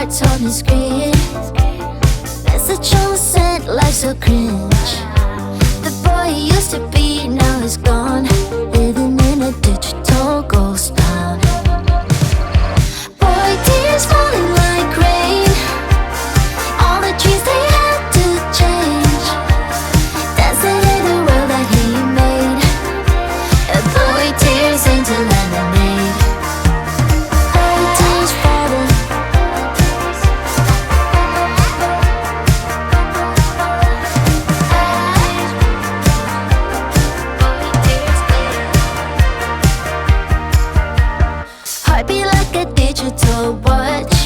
hearts on the screen. Message on sent, life so cringe. The boy he used to be, now he's gone, living in a digital ghost town. Boy, tears falling like rain. All the dreams they had to change. Dancing in the world that he made. Boy, tears into lemonade. Boy, tears falling. Heart beat like a digital watch.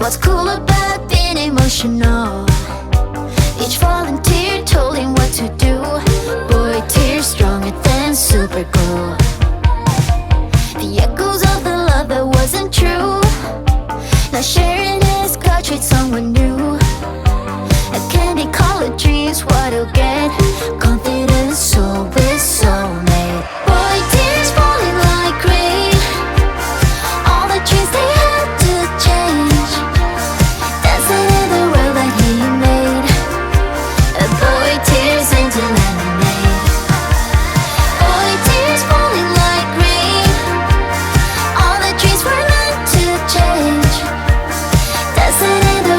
What's cool about being emotional? Each volunteer told him what to do. Boy, tears stronger than super glue. The echoes of the love that wasn't true. Now sharing his couch with someone new. A candy colored dreams, what he'll get. Confidence, soul with soulmate. Boy, tears falling like rain. All the dreams they had to change. Dancing in the world that he made. Boy, tears into lemonade. Boy, tears falling like rain. All the dreams were meant to change. Dancing in the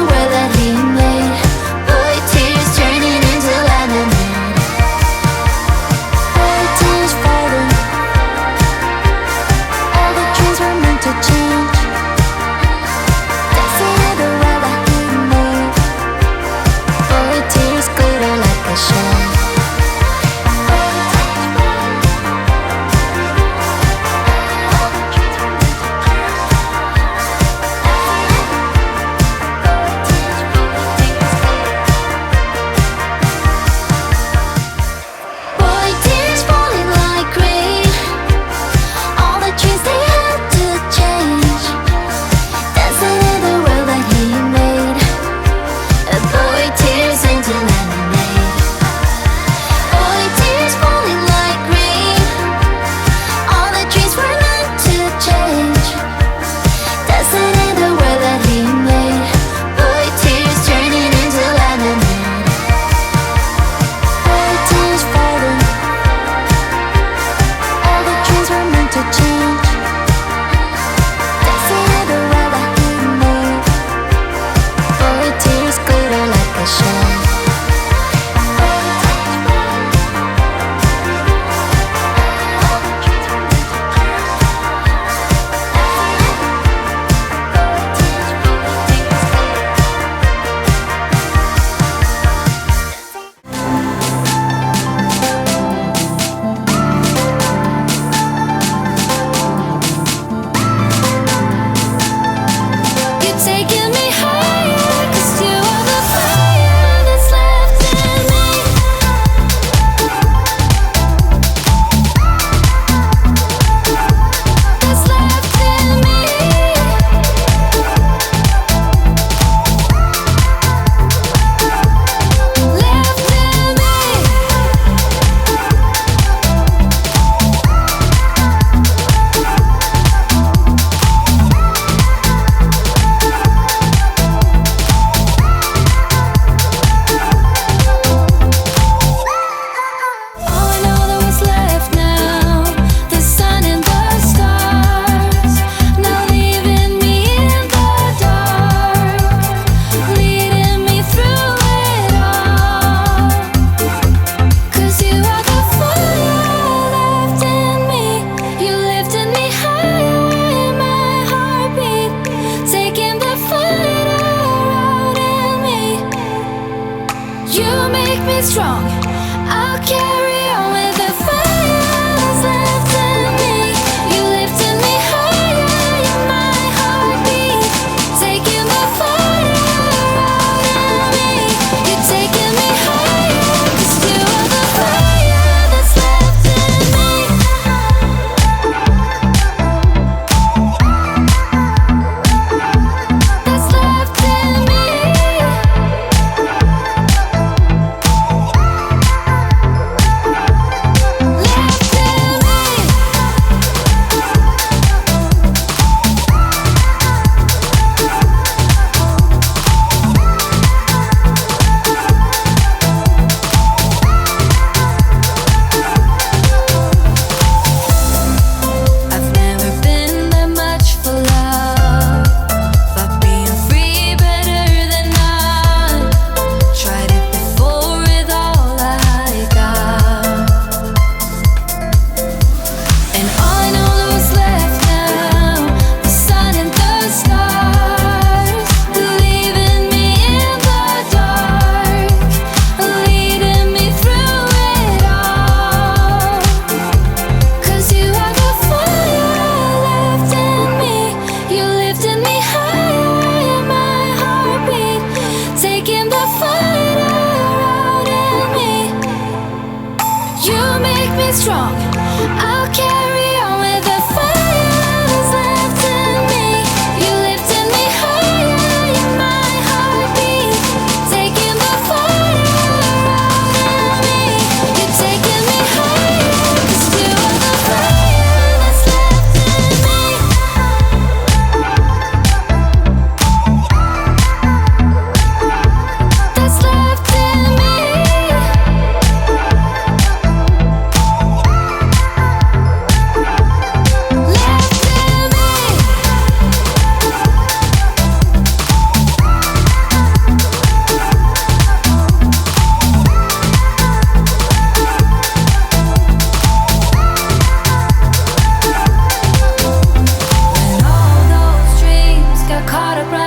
stay strong. I'll carry on with the fire that's left in me. You lifted me higher in my heartbeat, taking the fire out of me. You're taking me higher, 'cause you are the fire that's left in me. That's left in me. When all those dreams got caught up